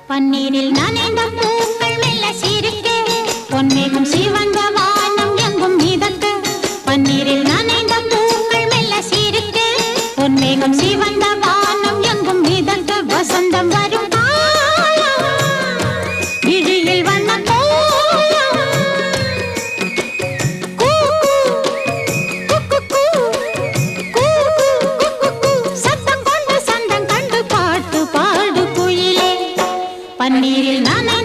பன்னீரில் நனைந்த பூக்கள் மெல்ல சிரிக்க பொன்மேகம் சிவந்த வானம் எங்கும் மிதக்க பன்னீரில் நனைந்த பூக்கள் மெல்ல சிரிக்க பொன்மேகம் சிவந்த வானம் எங்கும் மிதக்க வசந்தம் வரும் விழியில் வண்ண சத்தம் கொண்டு சந்தம் கண்டு பாட்டு பாடு குயிலே பன்னீரில் நானே